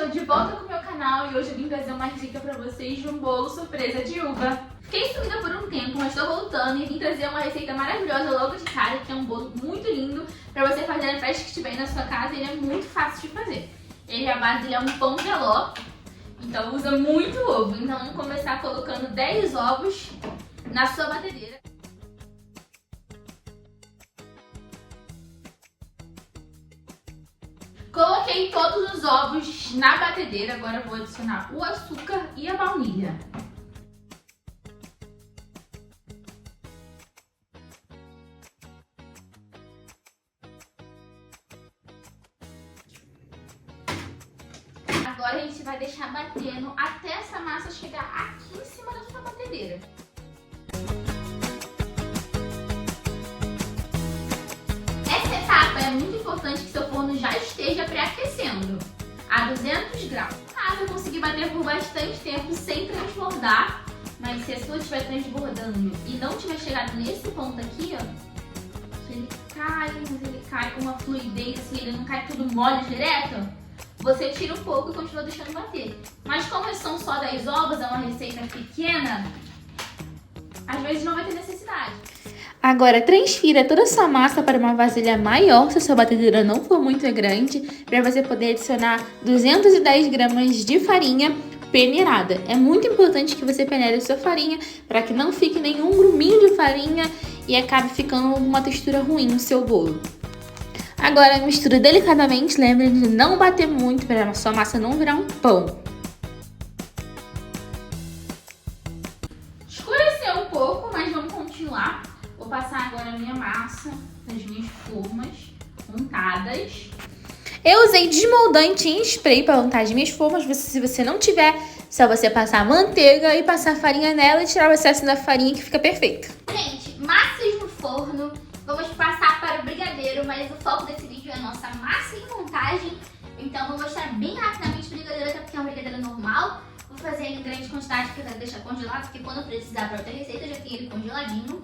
estou de volta com o meu canal e hoje eu vim trazer uma receita pra vocês de um bolo surpresa de uva. Fiquei sumida por um tempo, mas estou voltando e vim trazer uma receita maravilhosa logo de cara, que é um bolo muito lindo pra você fazer na festa que estiver aí na sua casa. Ele é muito fácil de fazer. A base dele é um pão de ló, então usa muito ovo. Então vamos começar colocando 10 ovos na sua batedeira. Coloquei todos os ovos na batedeira, agora eu vou adicionar o açúcar e a baunilha. Agora a gente vai deixar batendo até essa massa chegar aqui em cima da sua batedeira. Essa etapa é muito importante que seu forno já esteja pré-aquecendo a 200 graus. Caso eu conseguir bater por bastante tempo sem transbordar, mas se a sua estiver transbordando e não tiver chegado nesse ponto aqui, ó, ele cai, mas ele cai com uma fluidez, assim, ele não cai tudo mole direto, você tira um pouco e continua deixando bater. Mas como são só 10 ovos, é uma receita pequena, às vezes não vai ter necessidade. Agora, transfira toda a sua massa para uma vasilha maior, se a sua batedeira não for muito grande, para você poder adicionar 210 gramas de farinha peneirada. É muito importante que você peneire a sua farinha para que não fique nenhum gruminho de farinha e acabe ficando uma textura ruim no seu bolo. Agora, mistura delicadamente, lembre de não bater muito para a sua massa não virar um pão. Escureceu um pouco, mas vamos continuar. Vou passar agora a minha massa nas minhas formas untadas. Eu usei desmoldante em spray para untar as minhas formas. Se você não tiver, só você passar manteiga e passar farinha nela e tirar o excesso da farinha, que fica perfeito. Gente, massas no forno. Vamos passar para o brigadeiro, mas o foco desse vídeo é a nossa massa em montagem. Então vou mostrar bem rapidamente o brigadeiro, até porque é um brigadeiro normal. Vou fazer ele em grande quantidade, porque eu quero deixar congelado, porque quando eu precisar para outra receita, eu já tenho ele congeladinho.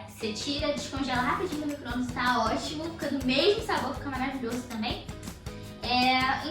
Você tira, descongela rapidinho no micro-ondas, tá ótimo, fica do mesmo sabor, fica maravilhoso também.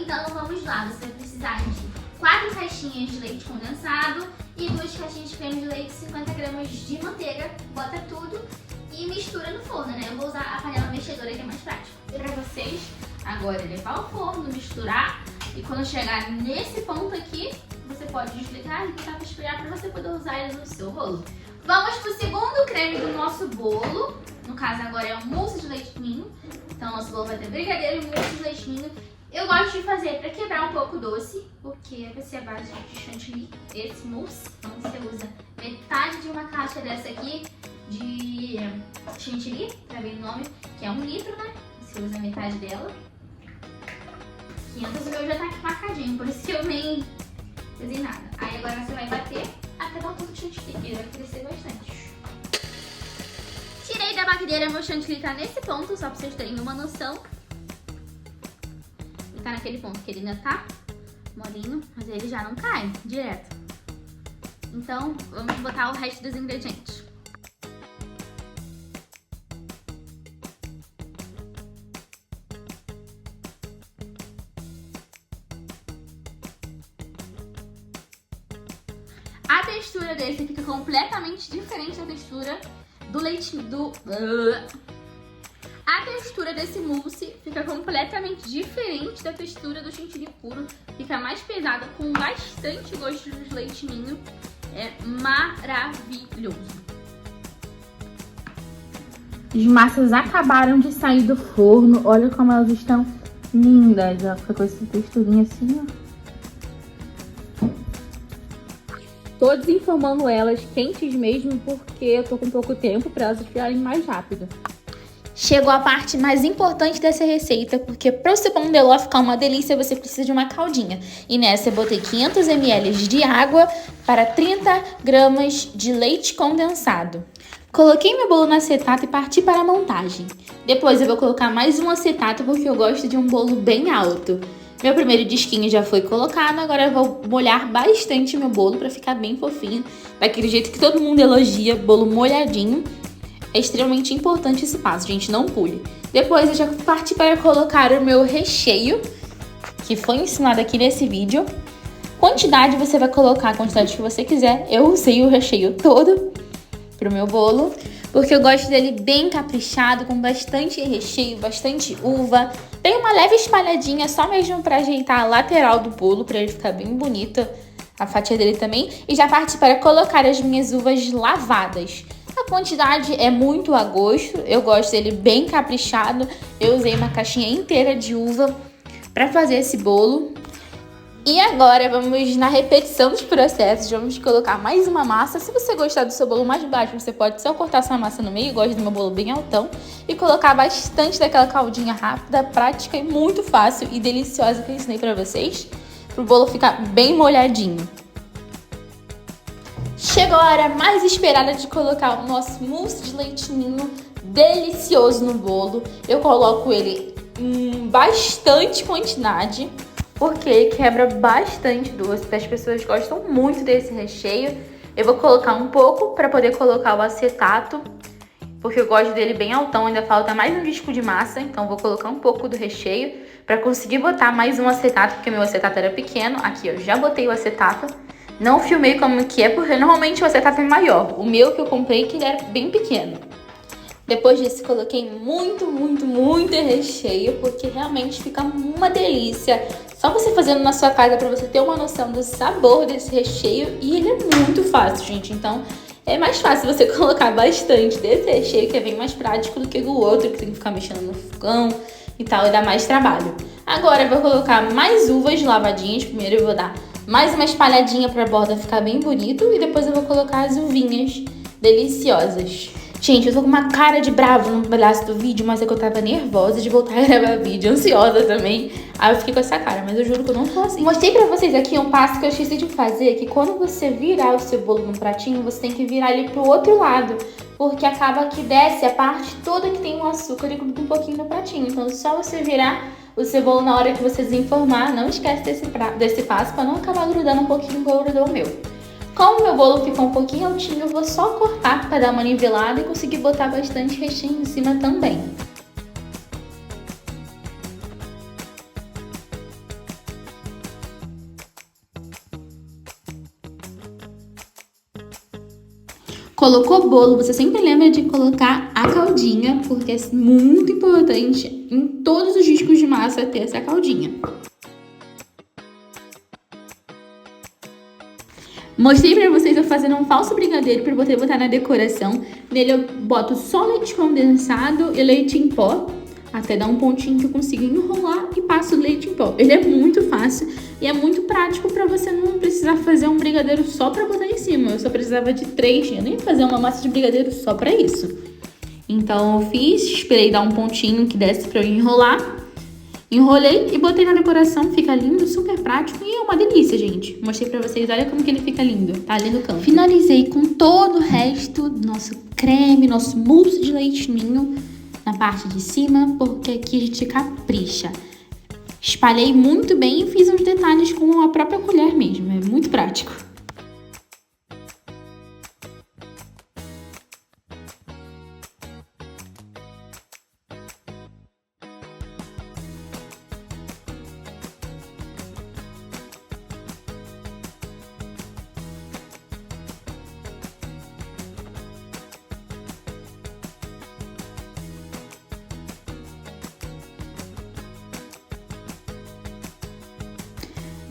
Então vamos lá, você vai precisar de 4 caixinhas de leite condensado e 2 caixinhas de creme de leite, 50 gramas de manteiga, bota tudo e mistura no forno, né? Eu vou usar a panela mexedora que é mais prático. E pra vocês, agora levar ao forno, misturar e quando chegar nesse ponto aqui, você pode desligar e botar para esfriar para você poder usar ele no seu bolo. Vamos pro segundo creme do nosso bolo. No caso agora é o mousse de leite ninho. Então nosso bolo vai ter brigadeiro e mousse de leite ninho. Eu gosto de fazer para quebrar um pouco o doce, porque vai ser a base de chantilly, esse mousse. Então você usa metade de uma caixa dessa aqui de chantilly, pra ver o nome, que é 1 litro, né? Você usa metade dela. 500, o meu já tá aqui marcadinho, por isso que eu nem fiz nada. Aí agora você vai bater até dar um pouco de chantilly, ele vai crescer bastante. Tirei da batedeira, meu chantilly tá nesse ponto, só pra vocês terem uma noção. Ele tá naquele ponto que ele ainda tá molinho, mas ele já não cai direto. Então, vamos botar o resto dos ingredientes. A textura desse fica completamente diferente da textura do leite A textura desse mousse fica completamente diferente da textura do chantilly puro. Fica mais pesado, com bastante gosto de leite ninho. É maravilhoso. As massas acabaram de sair do forno. Olha como elas estão lindas. Já fica com essa texturinha assim, ó. Tô desenformando elas quentes mesmo, porque eu tô com pouco tempo para elas esfriarem mais rápido. Chegou a parte mais importante dessa receita, porque para o seu pão de ló ficar uma delícia, você precisa de uma caldinha. E nessa eu botei 500 ml de água para 30 gramas de leite condensado. Coloquei meu bolo no acetato e parti para a montagem. Depois eu vou colocar mais um acetato, porque eu gosto de um bolo bem alto. Meu primeiro disquinho já foi colocado, agora eu vou molhar bastante meu bolo para ficar bem fofinho, daquele jeito que todo mundo elogia, bolo molhadinho. É extremamente importante esse passo, gente, não pule. Depois eu já parti para colocar o meu recheio, que foi ensinado aqui nesse vídeo. Quantidade, você vai colocar a quantidade que você quiser. Eu usei o recheio todo pro meu bolo, porque eu gosto dele bem caprichado, com bastante recheio, bastante uva. Tem uma leve espalhadinha, só mesmo pra ajeitar a lateral do bolo, pra ele ficar bem bonita, a fatia dele também. E já parti para colocar as minhas uvas lavadas. A quantidade é muito a gosto, eu gosto dele bem caprichado. Eu usei uma caixinha inteira de uva pra fazer esse bolo. E agora vamos na repetição dos processos, vamos colocar mais uma massa. Se você gostar do seu bolo mais baixo, você pode só cortar essa massa no meio, eu gosto do meu bolo bem altão, e colocar bastante daquela caldinha rápida, prática e muito fácil e deliciosa que eu ensinei pra vocês, pro bolo ficar bem molhadinho. Chegou a hora mais esperada de colocar o nosso mousse de leite ninho delicioso no bolo. Eu coloco ele em bastante quantidade, porque ele quebra bastante doce, porque as pessoas gostam muito desse recheio. Eu vou colocar um pouco para poder colocar o acetato, porque eu gosto dele bem altão, ainda falta mais um disco de massa, então vou colocar um pouco do recheio para conseguir botar mais um acetato, porque meu acetato era pequeno. Aqui eu já botei o acetato, não filmei como que é, porque normalmente o acetato é maior. O meu que eu comprei, que ele era bem pequeno. Depois disso, coloquei muito recheio, porque realmente fica uma delícia. Só você fazendo na sua casa para você ter uma noção do sabor desse recheio. E ele é muito fácil, gente. Então, é mais fácil você colocar bastante desse recheio, que é bem mais prático do que do outro, que tem que ficar mexendo no fogão e tal, e dá mais trabalho. Agora, eu vou colocar mais uvas lavadinhas. Primeiro eu vou dar mais uma espalhadinha para a borda ficar bem bonito. E depois eu vou colocar as uvinhas deliciosas. Gente, eu tô com uma cara de bravo no pedaço do vídeo, mas é que eu tava nervosa de voltar a gravar vídeo, ansiosa também. Aí eu fiquei com essa cara, mas eu juro que eu não tô assim. Mostrei pra vocês aqui um passo que eu esqueci de fazer, que quando você virar o seu bolo num pratinho, você tem que virar ele pro outro lado, porque acaba que desce a parte toda que tem o açúcar e gruda um pouquinho no pratinho. Então, só você virar o seu bolo na hora que você desenformar, não esquece desse passo pra não acabar grudando um pouquinho igual grudou o meu. Como o meu bolo ficou um pouquinho altinho, eu vou só cortar para dar uma nivelada e conseguir botar bastante recheio em cima também. Colocou o bolo, você sempre lembra de colocar a caldinha, porque é muito importante em todos os discos de massa ter essa caldinha. Mostrei pra vocês eu fazendo um falso brigadeiro pra poder botar na decoração. Nele eu boto só leite condensado e leite em pó, até dar um pontinho que eu consigo enrolar e passo o leite em pó. Ele é muito fácil e é muito prático pra você não precisar fazer um brigadeiro só pra botar em cima. Eu só precisava de 3, eu nem ia fazer uma massa de brigadeiro só pra isso. Então eu fiz, esperei dar um pontinho que desse pra eu enrolar. Enrolei e botei na decoração, fica lindo, super prático e é uma delícia, gente. Mostrei pra vocês, olha como que ele fica lindo, tá ali no canto. Finalizei com todo o resto do nosso creme, nosso mousse de leite ninho na parte de cima, porque aqui a gente capricha. Espalhei muito bem e fiz uns detalhes com a própria colher mesmo, é muito prático.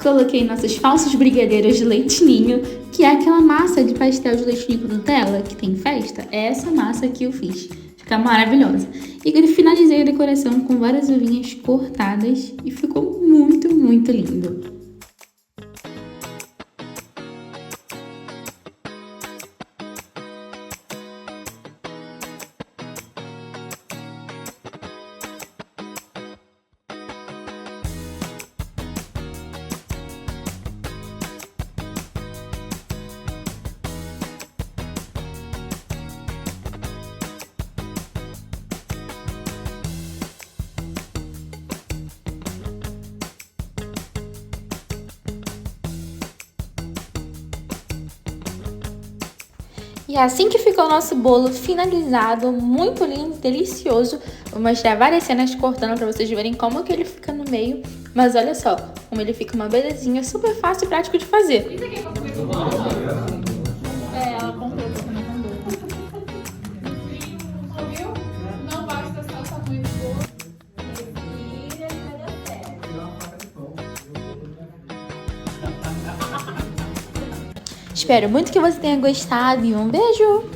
Coloquei nossos falsos brigadeiros de leite ninho, que é aquela massa de pastel de leite ninho com Nutella que tem em festa. É essa massa que eu fiz. Fica maravilhosa. E finalizei a decoração com várias uvinhas cortadas e ficou muito lindo. E assim que ficou o nosso bolo finalizado, muito lindo, delicioso. Vou mostrar várias cenas cortando para vocês verem como que ele fica no meio. Mas olha só, como ele fica uma belezinha, super fácil e prático de fazer. Isso aqui é pra comer com Ela comprou, você também mandou. ouviu? Não basta só o tamanho do bolo. Respira que vai dar certo. Espero muito que você tenha gostado e um beijo!